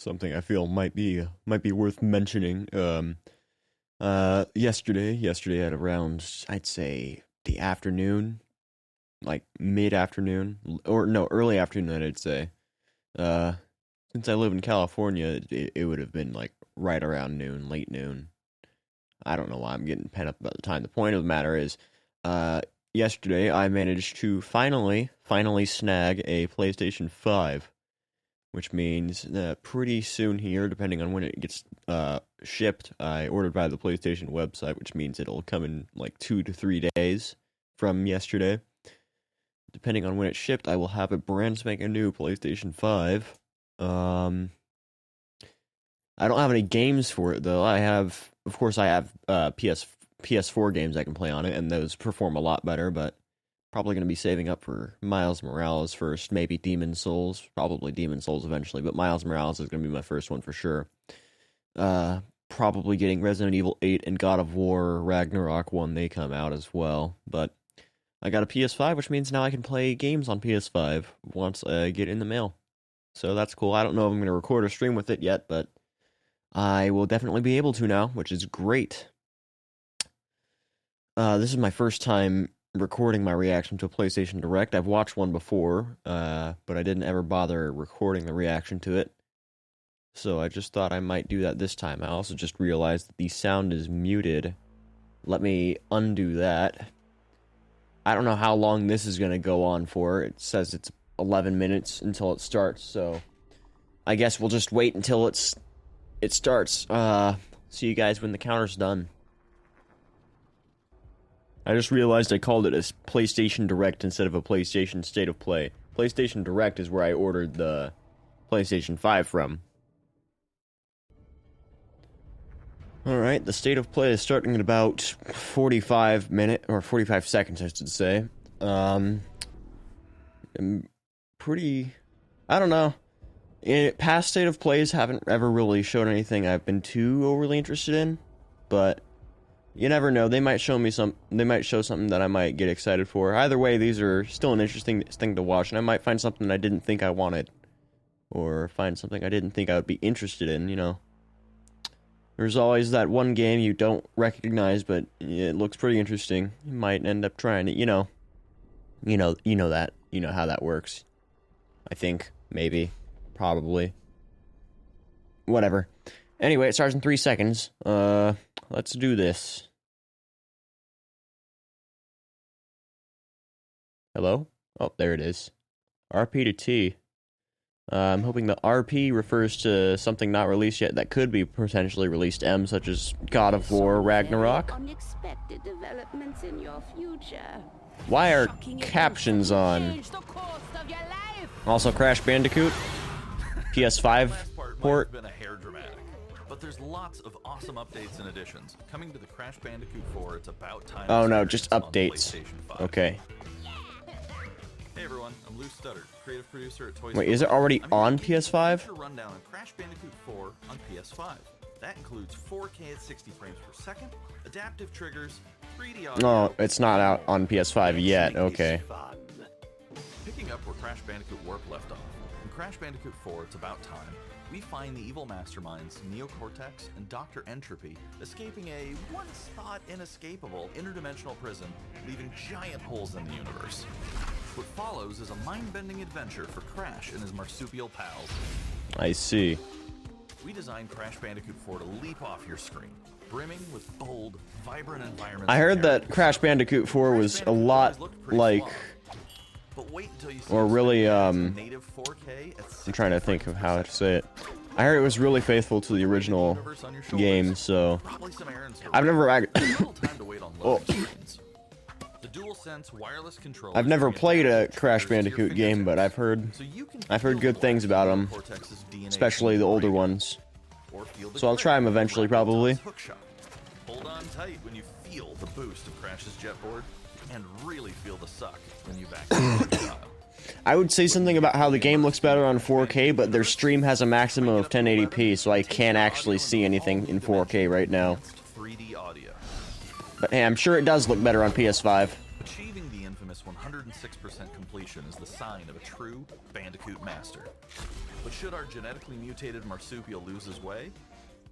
something I feel might be worth mentioning. Yesterday at around, I'd say the afternoon, like mid-afternoon, or no, early afternoon, I'd say. Uh, since I live in California, it would have been like right around noon, late noon. I don't know why I'm getting pent up about the time. The point of the matter is, yesterday I managed to finally snag a PlayStation 5, which means that pretty soon here, depending on when it gets shipped, I ordered by the PlayStation website, which means it'll come in like 2 to 3 days from yesterday. Depending on when it's shipped, I will have a brand spanking new PlayStation 5. I don't have any games for it though. I have PS4 games I can play on it, and those perform a lot better, but probably going to be saving up for Miles Morales first, maybe Demon Souls, probably Demon Souls eventually, but Miles Morales is going to be my first one for sure. Probably getting Resident Evil 8 and God of War Ragnarok when they come out as well, but I got a PS5, which means now I can play games on PS5 once I get in the mail. So that's cool. I don't know if I'm going to record or stream with it yet, but I will definitely be able to now, which is great. This is my first time recording my reaction to a PlayStation Direct. I've watched one before, but I didn't ever bother recording the reaction to it. So I just thought I might do that this time. I also just realized that the sound is muted. Let me undo that. I don't know how long this is going to go on for. It says it's 11 minutes until it starts, so I guess we'll just wait until it starts. See you guys when the counter's done. I just realized I called it a PlayStation Direct instead of a PlayStation State of Play. PlayStation Direct is where I ordered the PlayStation 5 from. Alright, the State of Play is starting in about 45 seconds, I should say. I don't know. Past State of Plays haven't ever really shown anything I've been too overly interested in, but you never know. They might show something that I might get excited for. Either way, these are still an interesting thing to watch, and I might find something I didn't think I wanted, or find something I didn't think I would be interested in, you know. There's always that one game you don't recognize, but it looks pretty interesting. You might end up trying it, you know that. You know how that works. I think, maybe, probably. Whatever. Anyway, it starts in 3 seconds. Let's do this. Hello? Oh, there it is. RP to T. I'm hoping the RP refers to something not released yet that could be potentially released M, such as God of War Ragnarok. Unexpected developments in your future. Why are captions on? Also, Crash Bandicoot PS5 port. Been a hair dramatic, but there's lots of awesome updates and additions coming to the Crash Bandicoot 4. It's about time. Oh no, just updates. Okay. Hey everyone, I'm Lou Studdard, creative producer at Toys. Wait, is it already on PS5? Rundown on Crash Bandicoot 4 on PS5. That includes 4K at 60 frames per second, adaptive triggers, 3D audio. Oh, it's not out on PS5 yet. Okay. Picking up where Crash Bandicoot Warp left off, in Crash Bandicoot 4, It's About Time, we find the evil masterminds Neocortex and Dr. Entropy escaping a once-thought inescapable interdimensional prison, leaving giant holes in the universe. What follows is a mind-bending adventure for Crash and his marsupial pals. I see. We designed Crash Bandicoot 4 to leap off your screen, brimming with bold, vibrant environments. I heard that Crash Bandicoot 4 was a lot like, or really, I'm trying to think of how to say it. I heard it was really faithful to the original game, so I've never I've never played a Crash Bandicoot game, but I've heard good things about them, especially the older ones. So I'll try them eventually, probably. Hold on tight when you feel the boost of Crash's jetboard, and really feel the suck when you back into the style. I would say something about how the game looks better on 4K, but their stream has a maximum of 1080p, so I can't actually see anything in 4K right now. But hey, I'm sure it does look better on PS5. Achieving the infamous 100 106% completion is the sign of a true Bandicoot master. But should our genetically mutated marsupial lose his way,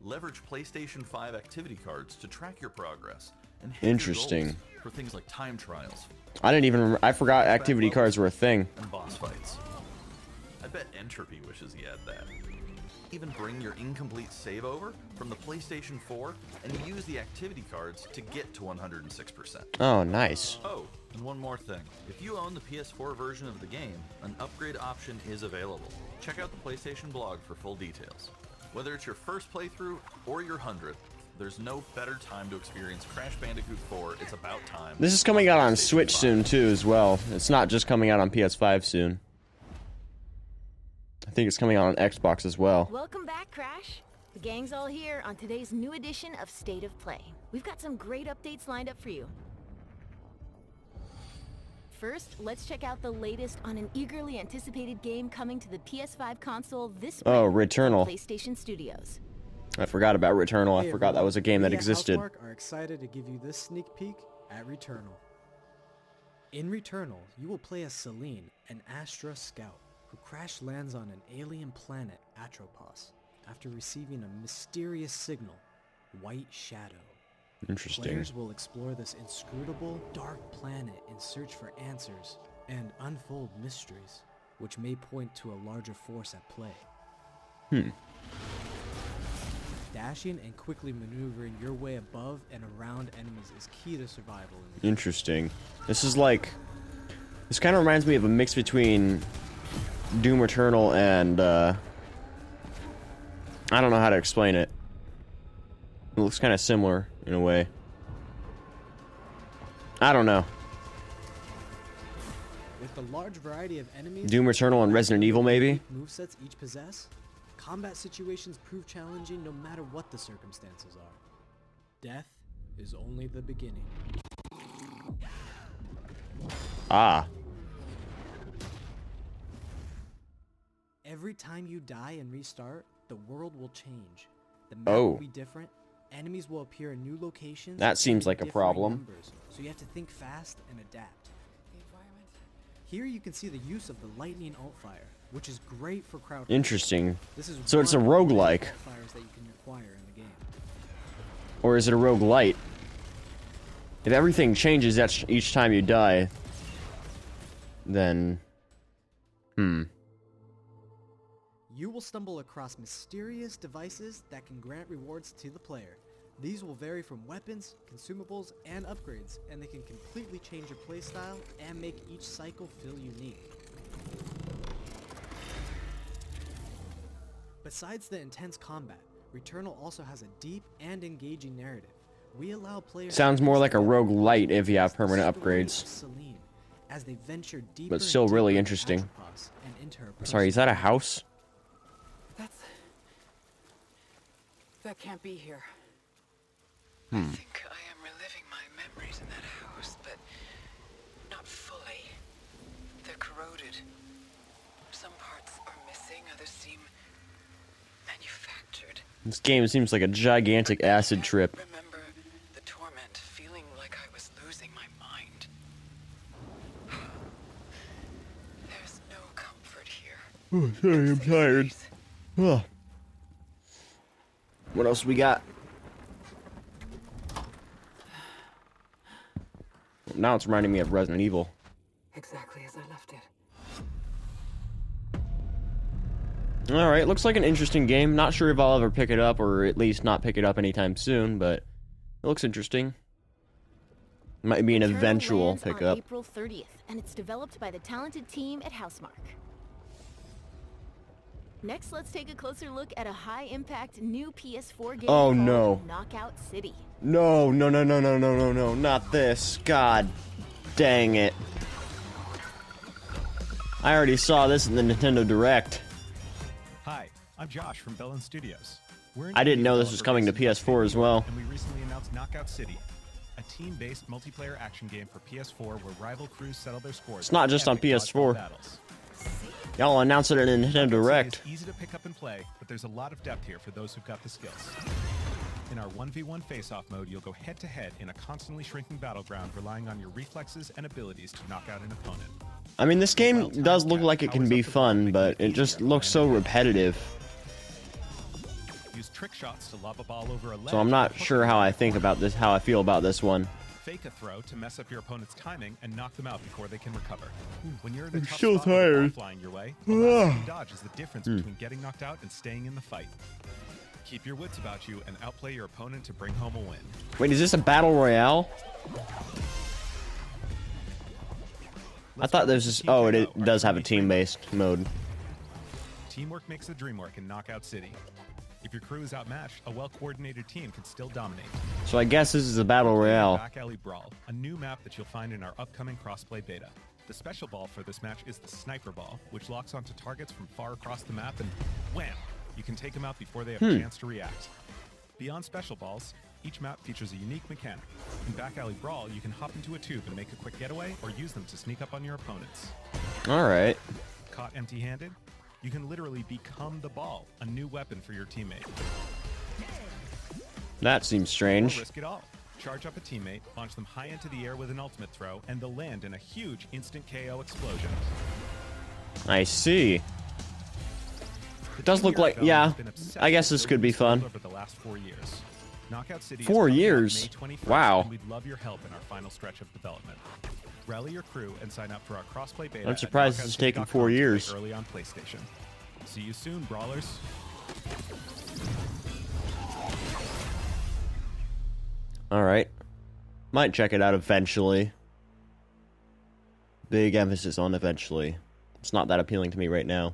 leverage PlayStation 5 activity cards to track your progress and hit Interesting. your goals for things like time trials. I didn't even I forgot activity cards were a thing. And boss fights. I bet Entropy wishes he had that. Even bring your incomplete save over from the PlayStation 4 and use the activity cards to get to 106%. Oh, nice. Oh, and one more thing. If you own the PS4 version of the game, an upgrade option is available. Check out the PlayStation blog for full details. Whether it's your first playthrough or your 100th, there's no better time to experience Crash Bandicoot 4. It's about time. This is coming out on PlayStation Switch 5. soon too as well. It's not just coming out on PS5 soon. I think it's coming out on Xbox as well. Welcome back, Crash. The gang's all here on today's new edition of State of Play. We've got some great updates lined up for you. First, let's check out the latest on an eagerly anticipated game coming to the PS5 console this spring. Oh, Returnal. from PlayStation Studios. I forgot about Returnal. I Hey, forgot that everyone. was a game that We at existed. Housemarque are excited to give you this sneak peek at Returnal. In Returnal, you will play as Celine, an Astra scout, who crash lands on an alien planet, Atropos, after receiving a mysterious signal, White Shadow. Interesting. Players will explore this inscrutable, dark planet in search for answers and unfold mysteries, which may point to a larger force at play. Dashing and quickly maneuvering your way above and around enemies is key to survival in the game. Interesting. This is like... This kind of reminds me of a mix between Doom Eternal and, I don't know how to explain it. It looks kind of similar, in a way. I don't know. With the large variety of enemies, Doom Eternal and Resident Evil, maybe? movesets each possess, combat situations prove challenging no matter what the circumstances are. Death is only the beginning. Ah. Every time you die and restart, the world will change. The map Oh. will be different, enemies will appear in new locations. That seems and like a differing problem. numbers, so you have to think fast and adapt. Here you can see the use of the lightning alt fire, which is great for crowd control. Interesting. This is So it's a one of the many roguelike. alt fires that you can acquire in the game. Or is it a roguelite? If everything changes each time you die, then... You will stumble across mysterious devices that can grant rewards to the player. These will vary from weapons, consumables, and upgrades, and they can completely change your playstyle and make each cycle feel unique. Besides the intense combat, Returnal also has a deep and engaging narrative. We allow players Sounds to more like a explore roguelite if you have the permanent story of upgrades. Celine as they venture deeper But still and really deeper into interesting. Atropos and into her Sorry, is that a house? That can't be here. I think I am reliving my memories in that house, but not fully. They're corroded. Some parts are missing, others seem manufactured. This game seems like a gigantic acid trip. Remember the torment, feeling like I was losing my mind. There's no comfort here. Oh, sorry, I'm tired. Ugh. What else we got? Now it's reminding me of Resident Evil. Exactly as I left it. Alright, looks like an interesting game. Not sure if I'll ever pick it up, or at least not pick it up anytime soon, but it looks interesting. Might be an Returnal eventual lands on pickup. April 30th, and it's developed by the talented team at Housemarque. Next, let's take a closer look at a high-impact new PS4 game Oh, called no. Knockout City. No, no, no, no, no, no, no, no, not this. God dang it. I already saw this in the Nintendo Direct. Hi, I'm Josh from Bellin Studios. We're an I didn't indie know this was developer coming to based in PS4 as well. And we recently announced Knockout City, a team-based multiplayer action game for PS4 where rival crews settle their scores. It's not just on with epic PS4. dodgeball battles. Y'all announced it in the Nintendo Knockout City Direct. is easy to pick up and play, but there's a lot of depth here for those who've got the skills. In our 1v1 face-off mode, you'll go head-to-head in a constantly shrinking battleground, relying on your reflexes and abilities to knock out an opponent. I mean, this game does look like it can be fun, but it just looks so repetitive. Use trick shots to lob a ball over a ledge. So I'm not sure how I feel about this one. Fake a throw to mess up your opponent's timing and knock them out before they can recover. When you're in a I'm tough so spot with a ball tired. flying your way, the last thing you dodge is the difference between getting knocked out and staying in the fight. Keep your wits about you and outplay your opponent to bring home a win. Wait, is this a battle royale? I thought this was. Oh, it does have a team-based mode. Teamwork makes the dream work in Knockout City. If your crew is outmatched, a well-coordinated team can still dominate. So I guess this is a battle royale. Back Alley Brawl, a new map that you'll find in our upcoming crossplay beta. The special ball for this match is the Sniper Ball, which locks onto targets from far across the map and wham! You can take them out before they have a chance to react. Beyond special balls, each map features a unique mechanic. In Back Alley Brawl, you can hop into a tube and make a quick getaway, or use them to sneak up on your opponents. Alright. Caught empty-handed? You can literally become the ball, a new weapon for your teammate. That seems Or strange. risk it all. Charge up a teammate, launch them high into the air with an ultimate throw, and they'll land in a huge instant KO explosion. I see. It does look like, yeah, I guess this could be fun. Over the last 4 years. Knockout City is 4 coming out years? May 21st, Wow. and we'd love your help in our final stretch of development. Rally your crew and sign up for our crossplay beta. I'm surprised this has taken 4 years. Early on PlayStation. See you soon, brawlers. Alright. Might check it out eventually. Big emphasis on eventually. It's not that appealing to me right now.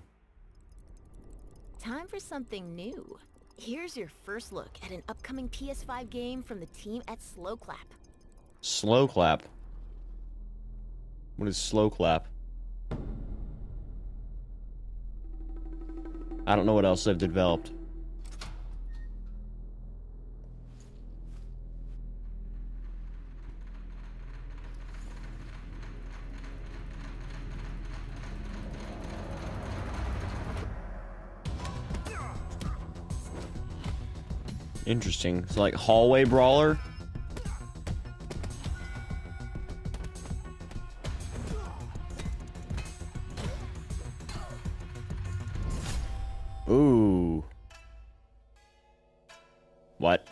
Time for something new. Here's your first look at an upcoming PS5 game from the team at Slow Clap. Slow clap. What is slow clap? I don't know what else they've developed. Interesting. It's like hallway brawler. Ooh. What?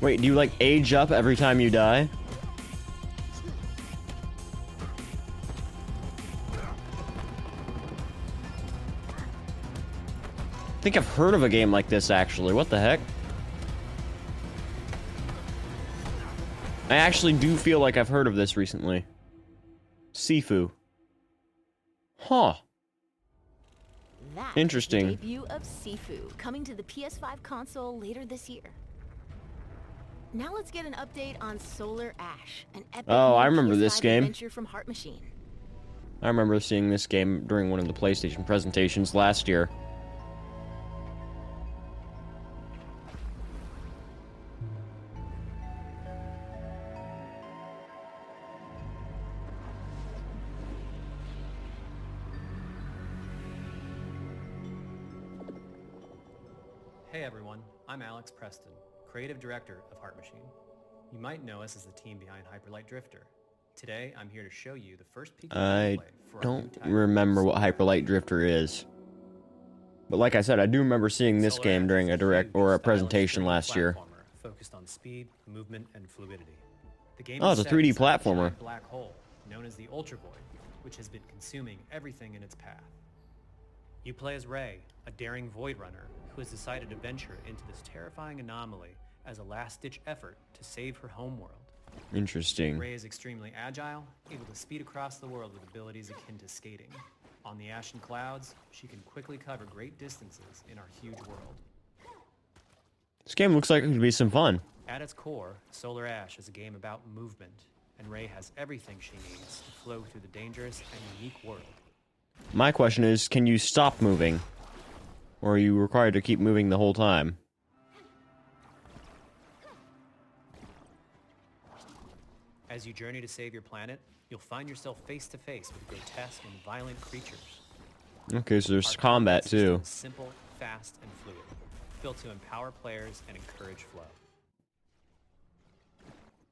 Wait, do you like age up every time you die? I think I've heard of a game like this actually. What the heck? I actually do feel like I've heard of this recently. Sifu. Huh. That's Interesting. the debut of Sifu, coming to the PS5 console later this year. Now let's get an update on Solar Ash, an epic Oh, I new remember this PS5 game. adventure from Heart Machine. I remember seeing this game during one of the PlayStation presentations last year. Hey everyone, I'm Alex Preston, creative director of Heart Machine. You might know us as the team behind Hyperlight Drifter. Today, I'm here to show you the first peek of I gameplay for our new don't title, remember what Solar Hyperlight Drifter is. But like I said, I do remember seeing this Solar game Ash during is a direct huge, or a stylish presentation 3D last year. platformer focused on speed, movement, and fluidity. The game Oh, is it's a set 3D inside a platformer. giant black hole known as the Ultra Void, which has been consuming everything in its path. You play as Ray, a daring Void Runner who has decided to venture into this terrifying anomaly as a last-ditch effort to save her homeworld. Interesting. Ray is extremely agile, able to speed across the world with abilities akin to skating. On the ashen clouds, she can quickly cover great distances in our huge world. This game looks like it could be some fun. At its core, Solar Ash is a game about movement, and Ray has everything she needs to flow through the dangerous and unique world. My question is, can you stop moving? Or are you required to keep moving the whole time? As you journey to save your planet, you'll find yourself face to face with grotesque and violent creatures. Okay, so there's Our combat system too. is simple, fast, and fluid, built to empower players and encourage flow.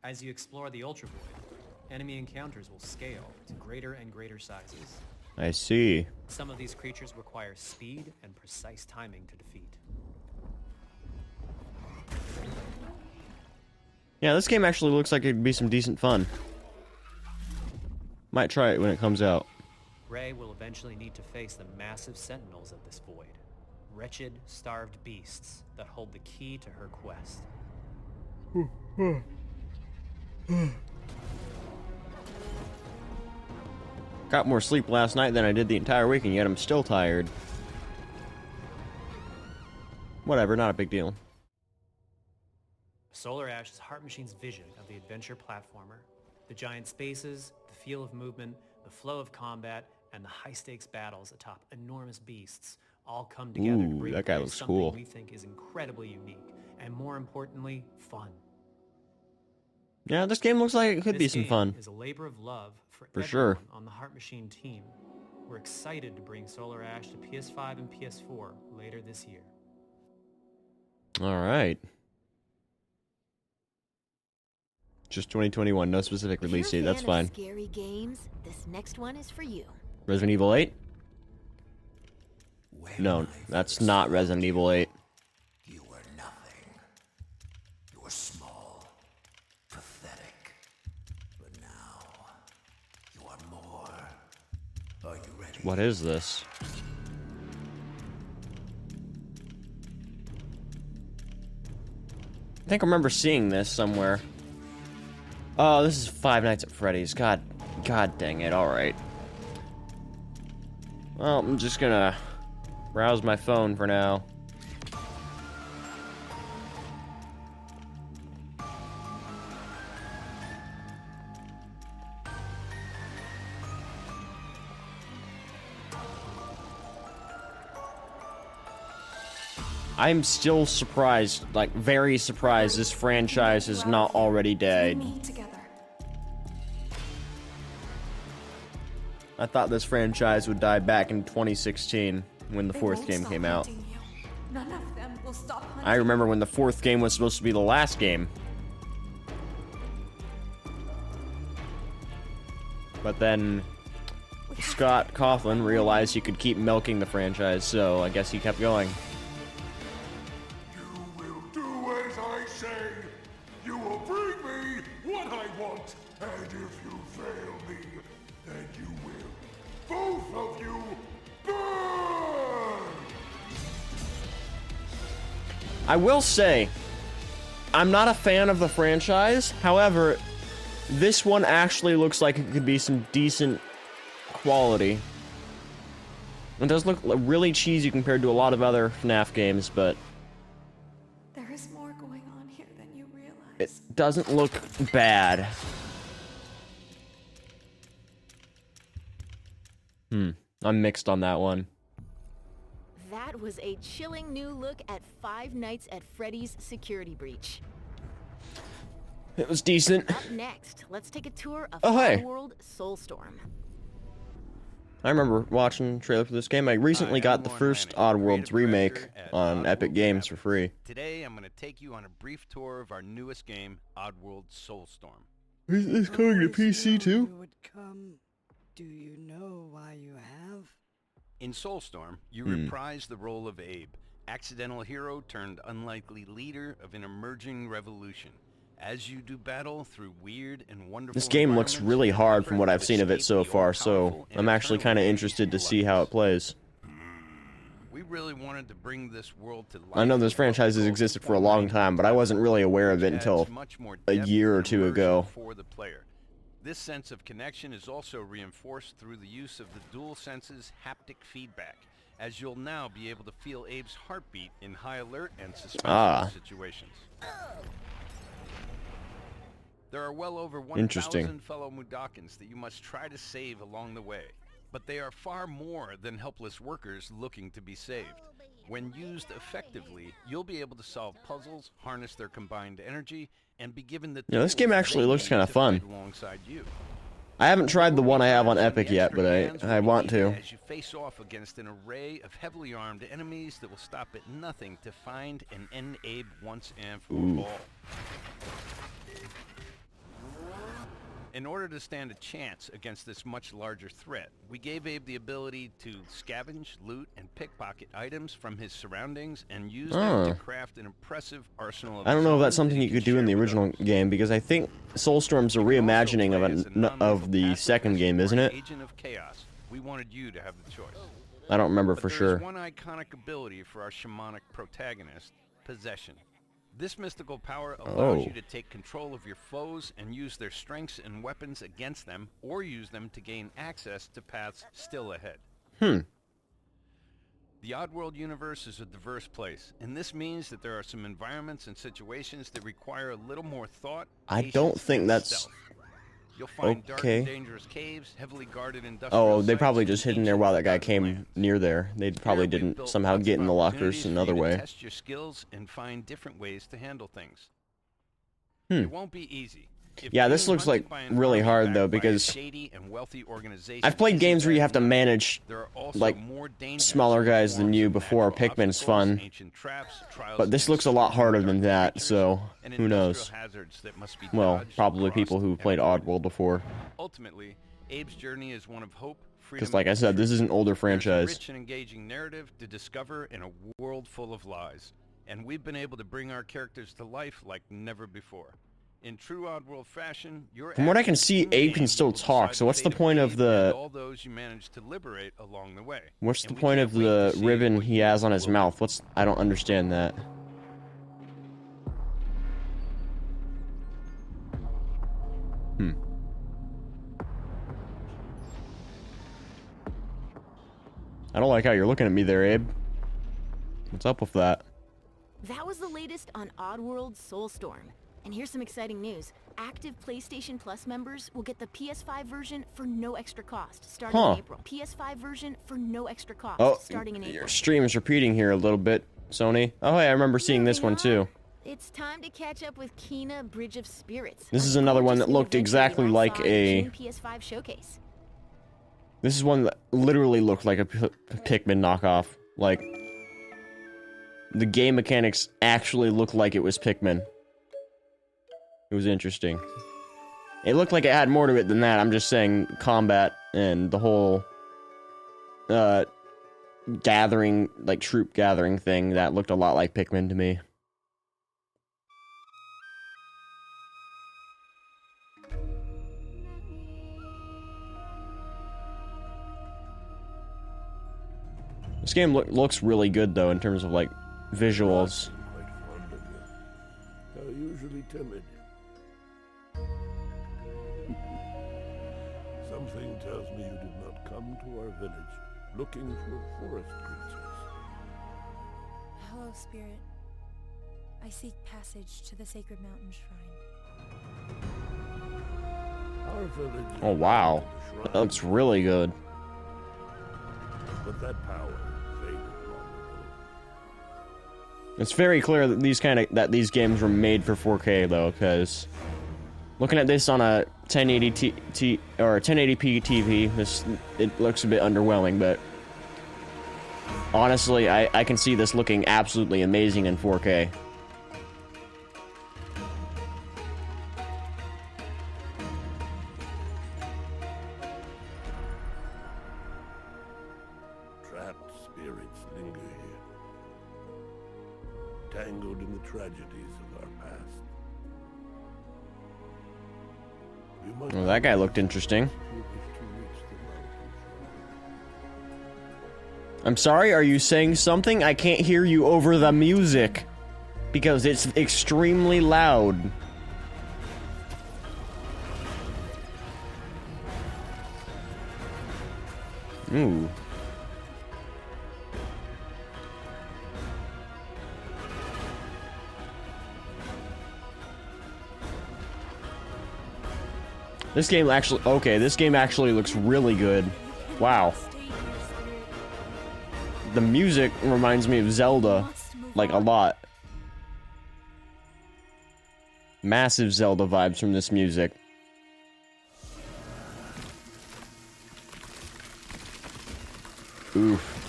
As you explore the Ultra Void, enemy encounters will scale to greater and greater sizes. I see. Some of these creatures require speed and precise timing to defeat. Yeah, this game actually looks like it'd be some decent fun. Might try it when it comes out. Rey will eventually need to face the massive sentinels of this void. Wretched, starved beasts that hold the key to her quest. Got more sleep last night than I did the entire week, and yet I'm still tired. Whatever, not a big deal. Solar Ash is Heart Machine's vision of the adventure platformer. The giant spaces, the feel of movement, the flow of combat, and the high-stakes battles atop enormous beasts all come together to Ooh, bring that guy players looks something cool. we think is incredibly unique, and more importantly, fun. Yeah, this game looks like it could This be some game fun. is a labor of love for For everyone sure. on the Heart Machine team. We're excited to bring Solar Ash to PS5 and PS4 later this year. Alright. Just 2021, no specific If release you're date, a that's fan of fine. scary games, this next one is for you. Resident Evil 8? No, that's not Resident Evil 8. You were nothing. You were small, pathetic. But now, you are more. Are you ready? What is this? I think I remember seeing this somewhere. Oh, this is Five Nights at Freddy's. God dang it, alright. Well, I'm just gonna browse my phone for now. I'm still surprised, like very surprised this franchise is not already dead. I thought this franchise would die back in 2016 when the fourth game came out. None of them will stop hunting. I remember when the fourth game was supposed to be the last game. But then Scott Cawthon realized he could keep milking the franchise, so I guess he kept going. You will do as I say. You will bring me what I want. And if you fail me, then you will. Both of you burn! I will say, I'm not a fan of the franchise. However, this one actually looks like it could be some decent quality. It does look really cheesy compared to a lot of other FNAF games, but There is more going on here than you realize. it doesn't look bad. I'm mixed on that one. That was a chilling new look at Five Nights at Freddy's Security Breach. It was decent. Up next, let's take a tour of Oh, hey. Oddworld Soulstorm. I remember watching the trailer for this game. I recently got the first Oddworld remake on Epic Games for free. Today, I'm going to take you on a brief tour of our newest game, Oddworld Soulstorm. Is this coming to PC too? You would come. Do you know why you have? In Soulstorm, you reprise the role of Abe, accidental hero turned unlikely leader of an emerging revolution. As you do battle through weird and wonderful This game looks environments, really hard effort from what I've to seen of it escape so the far, so all-powerful and I'm actually kind of eternal interested to age see how it plays. We really wanted to bring this world to life. I know this franchise has existed for a long time, but I wasn't really aware of it which until adds much more a depth year or and two immersion ago. for the player. This sense of connection is also reinforced through the use of the DualSense's haptic feedback, as you'll now be able to feel Abe's heartbeat in high alert and suspenseful situations. There are well over Interesting. 1,000 fellow Mudokons that you must try to save along the way, but they are far more than helpless workers looking to be saved. When used effectively, you'll be able to solve puzzles, harness their combined energy, and be given the Yeah, this tools game actually they looks need kinda to fun. fight alongside you. I haven't tried the one I have on Epic yet, but I want to. As you face off against an array of heavily armed enemies that will stop at nothing to find and end Abe once and for all. In order to stand a chance against this much larger threat, we gave Abe the ability to scavenge, loot, and pickpocket items from his surroundings and use them to craft an impressive arsenal of I don't know if that's something you could do in the original game, because I think Soulstorm's a reimagining of the second game, isn't it? Agent of Chaos. We wanted you to have the choice. I don't remember for sure. There's one iconic ability for our shamanic protagonist, Possession. This mystical power allows you to take control of your foes and use their strengths and weapons against them, or use them to gain access to paths still ahead. The Oddworld universe is a diverse place, and this means that there are some environments and situations that require a little more thought. I don't think that's stealth. You'll find dark and dangerous caves, heavily guarded Oh, they probably just hid in there while that guy came near there. They probably didn't somehow get in the lockers another way. Test your skills and find different ways to handle things. It won't be easy. Yeah, this looks like really hard though, because I've played games where you have to manage like smaller guys than you before. Pikmin's fun, but this looks a lot harder than that, so who knows? Well, probably people who played Oddworld before. Ultimately, Abe's journey is one of hope, freedom, because like I said, this is an older franchise. Rich and engaging narrative to discover in a world full of lies, and we've been able to bring our characters to life like never before. In true Oddworld fashion, from what I can see, Abe can still talk. So what's the point of the? All those you managed to liberate along the way. What's the point of the ribbon he has on his mouth? I don't understand that. I don't like how you're looking at me there, Abe. What's up with that? That was the latest on Oddworld Soulstorm. And here's some exciting news. Active PlayStation Plus members will get the PS5 version for no extra cost starting in April. PS5 version for no extra cost starting in April. Your stream is repeating here a little bit, Sony. Oh, hey, I remember seeing this one too. It's time to catch up with Kina, Bridge of Spirits. This is another one that looked exactly like a PS5 showcase. This is one that literally looked like a Pikmin knockoff. Like the game mechanics actually looked like it was Pikmin. It was interesting. It looked like it had more to it than that. I'm just saying combat and the whole gathering, like troop gathering thing, that looked a lot like Pikmin to me. This game looks really good though in terms of like visuals. Quite fond of you. How usually timid. Something tells me you did not come to our village looking for forest creatures. Hello, Spirit. I seek passage to the Sacred Mountain Shrine. Our village. Oh wow, that looks really good. But that power faded long ago. It's very clear that these games were made for 4K though, because looking at this on a 1080 or 1080p TV, it looks a bit underwhelming, but honestly, I can see this looking absolutely amazing in 4K. Trapped spirits linger here, tangled in the tragedies of our past. Well, that guy looked interesting. I'm sorry, are you saying something? I can't hear you over the music because it's extremely loud. Ooh. This game actually looks really good. Wow. The music reminds me of Zelda, like a lot. Massive Zelda vibes from this music. Oof.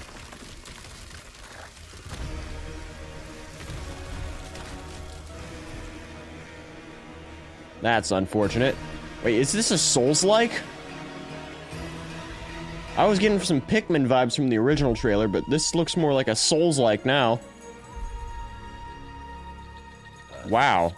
That's unfortunate. Wait, is this a Souls-like? I was getting some Pikmin vibes from the original trailer, but this looks more like a Souls-like now. Wow.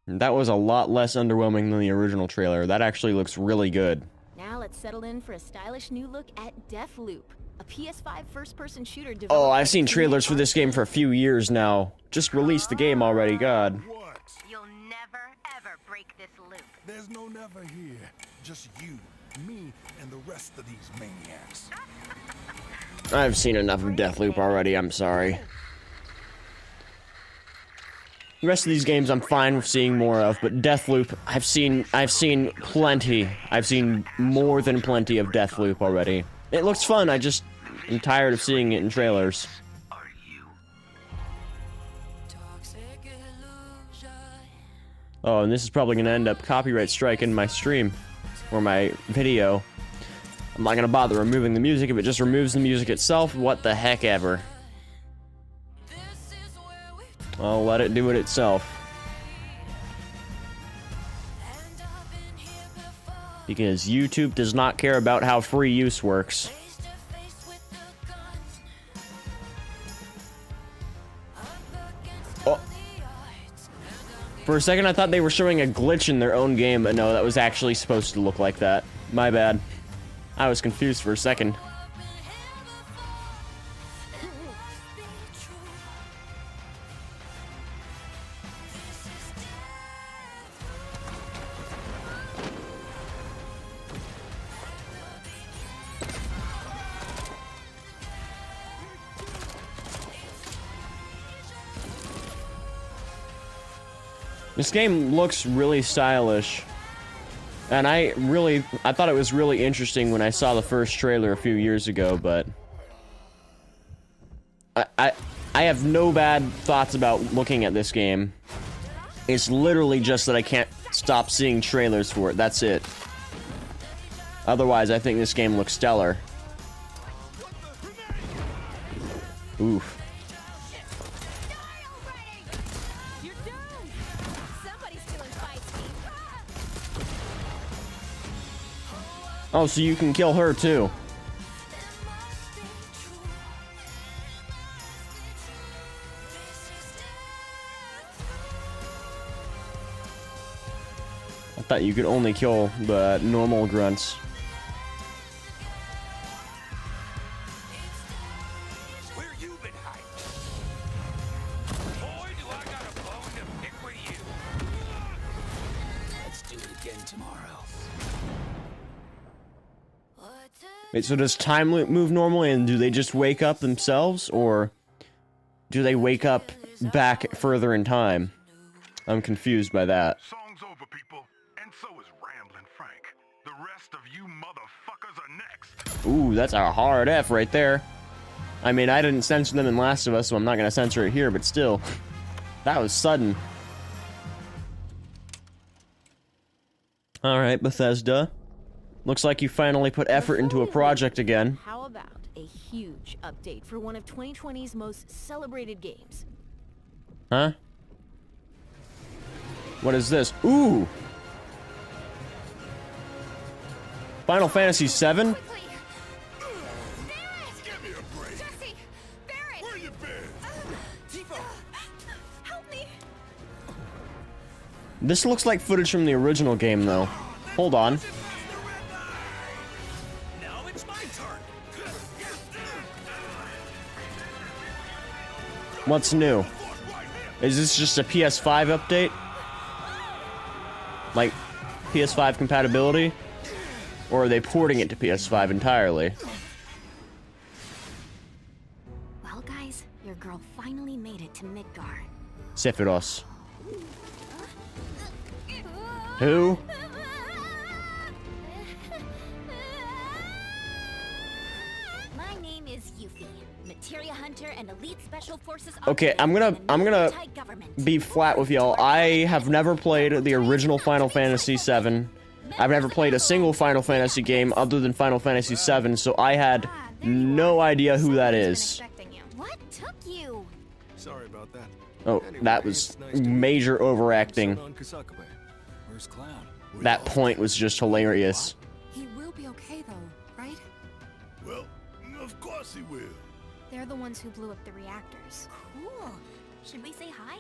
That was a lot less underwhelming than the original trailer. That actually looks really good. Now let's settle in for a stylish new look at Deathloop, a PS5 first-person shooter developed. Oh, I've seen trailers for this game for a few years now. Just released the game already, God. You'll never, ever break this loop. There's no never here. Just you, me, and the rest of these maniacs. I've seen enough of Deathloop already, I'm sorry. The rest of these games I'm fine with seeing more of, but Deathloop, I've seen plenty. I've seen more than plenty of Deathloop already. It looks fun, I'm tired of seeing it in trailers. Oh, and this is probably gonna end up copyright striking my stream, or my video. I'm not gonna bother removing the music. If it just removes the music itself, what the heck ever. I'll let it do it itself. Because YouTube does not care about how free use works. Oh. For a second I thought they were showing a glitch in their own game, but no, that was actually supposed to look like that. My bad. I was confused for a second. This game looks really stylish, and I thought it was really interesting when I saw the first trailer a few years ago, but I have no bad thoughts about looking at this game. It's literally just that I can't stop seeing trailers for it, that's it. Otherwise, I think this game looks stellar. Oof. Oh, so you can kill her too. I thought you could only kill the normal grunts. Where you been hiding? Boy, do I got a bone to pick with you. Let's do it again tomorrow. Wait, so does time loop move normally, and do they just wake up themselves, or do they wake up back further in time? I'm confused by that. Song's over, people, and so is Ramblin' Frank. The rest of you motherfuckers are next. Ooh, that's a hard F right there. I mean, I didn't censor them in Last of Us, so I'm not gonna censor it here, but still. That was sudden. Alright, Bethesda. Looks like you finally put effort into a project again. How about a huge update for one of 2020's most celebrated games? Huh? What is this? Ooh! Final Fantasy VII? This looks like footage from the original game, though. Hold on. What's new? Is this just a PS5 update? Like, PS5 compatibility? Or are they porting it to PS5 entirely? Well, guys, your girl finally made it to Midgar. Sephiroth. Who? My name is Yuffie, materia hunter and elite special forces. Okay, I'm gonna be flat with y'all. I have never played the original Final Fantasy VII. I've never played a single Final Fantasy game other than Final Fantasy VII, so I had no idea who that is. What took you? Sorry about that. Oh, that was major overacting. Where's Cloud? That point was just hilarious. He will be okay though, right? Well, of course he will. They're the ones who blew up the reactors. Cool. Should we say hi?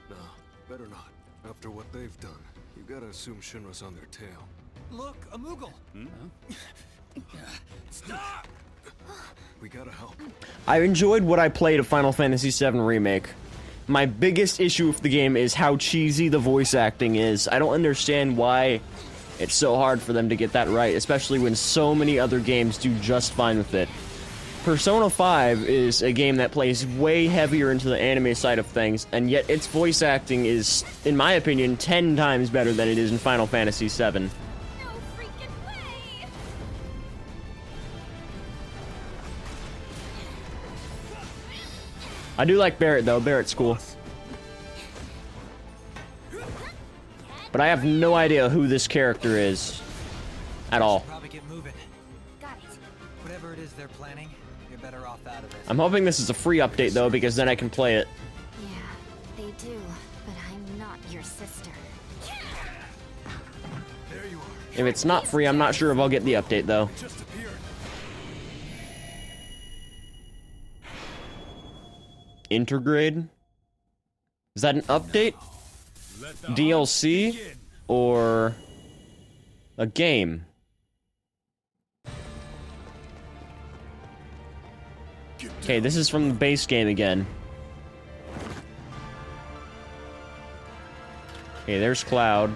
No, better not. After what they've done, you gotta assume Shinra's on their tail. Look, a Moogle. Stop! We gotta help. I enjoyed what I played of Final Fantasy VII Remake. My biggest issue with the game is how cheesy the voice acting is. I don't understand why it's so hard for them to get that right, especially when so many other games do just fine with it. Persona 5 is a game that plays way heavier into the anime side of things, and yet its voice acting is, in my opinion, 10 times better than it is in Final Fantasy VII. No freaking way! I do like Barrett, though. Barrett's cool. But I have no idea who this character is. At all. Probably get moving. Got it. Whatever it is they're planning, you're better off out of it. I'm hoping this is a free update, though, because then I can play it. Yeah, they do, but I'm not your sister. There you are. If it's not free, I'm not sure if I'll get the update, though. Just appeared. Intergrade? Is that an update? DLC? Or a game? Okay, this is from the base game again. Okay, there's Cloud.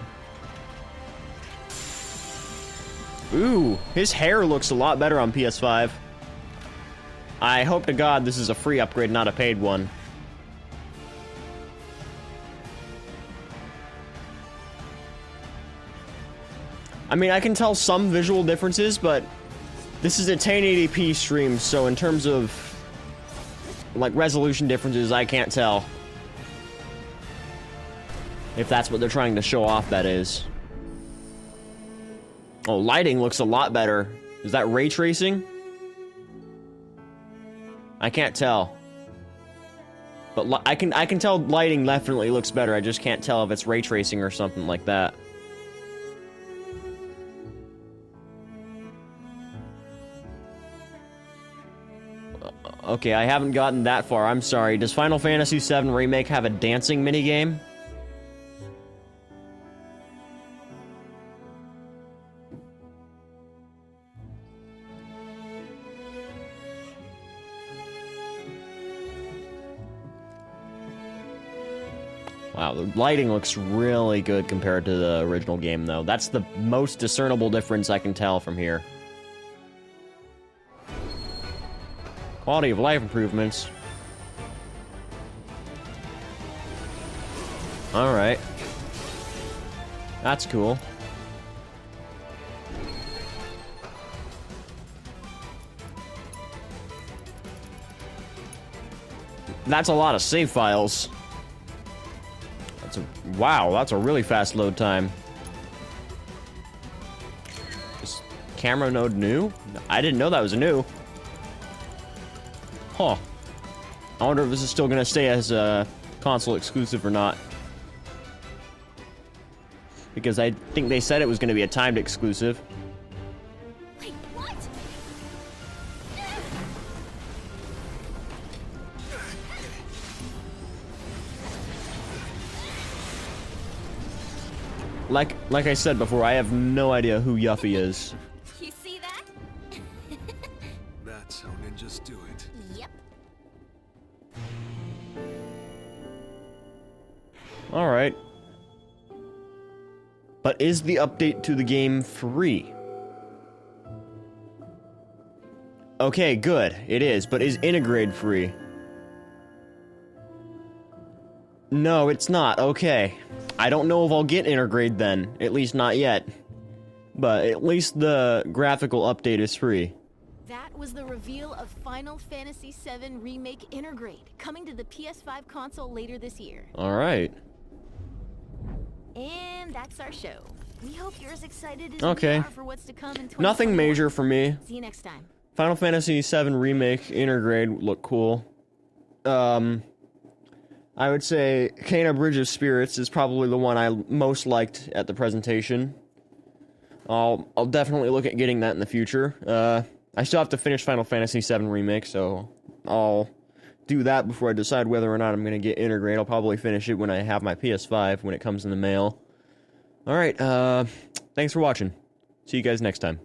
Ooh, his hair looks a lot better on PS5. I hope to God this is a free upgrade, not a paid one. I mean, I can tell some visual differences, but this is a 1080p stream, so in terms of, like, resolution differences, I can't tell. If that's what they're trying to show off, that is. Oh, lighting looks a lot better. Is that ray tracing? I can't tell. But I can tell lighting definitely looks better. I just can't tell if it's ray tracing or something like that. Okay, I haven't gotten that far. I'm sorry. Does Final Fantasy VII Remake have a dancing minigame? Wow, the lighting looks really good compared to the original game, though. That's the most discernible difference I can tell from here. Quality of life improvements. Alright. That's cool. That's a lot of save files. Wow, that's a really fast load time. Is camera node new? I didn't know that was new. Huh. I wonder if this is still gonna stay as a console exclusive or not. Because I think they said it was gonna be a timed exclusive. Wait, what? Like I said before, I have no idea who Yuffie is. You see that? That's how ninjas do it. Yep. Alright. But is the update to the game free? Okay, good. It is, but is Intergrade free? No, it's not. Okay. I don't know if I'll get Intergrade then. At least not yet. But at least the graphical update is free. That was the reveal of Final Fantasy VII Remake Intergrade, coming to the PS5 console later this year. Alright. And that's our show. We hope you're as excited as Okay. we are for what's to come in 2021. Nothing major for me. See you next time. Final Fantasy VII Remake Intergrade looked cool. I would say Kina Bridge of Spirits is probably the one I most liked at the presentation. I'll definitely look at getting that in the future. I still have to finish Final Fantasy VII Remake, so I'll do that before I decide whether or not I'm going to get Intergrade. I'll probably finish it when I have my PS5, when it comes in the mail. Alright, thanks for watching. See you guys next time.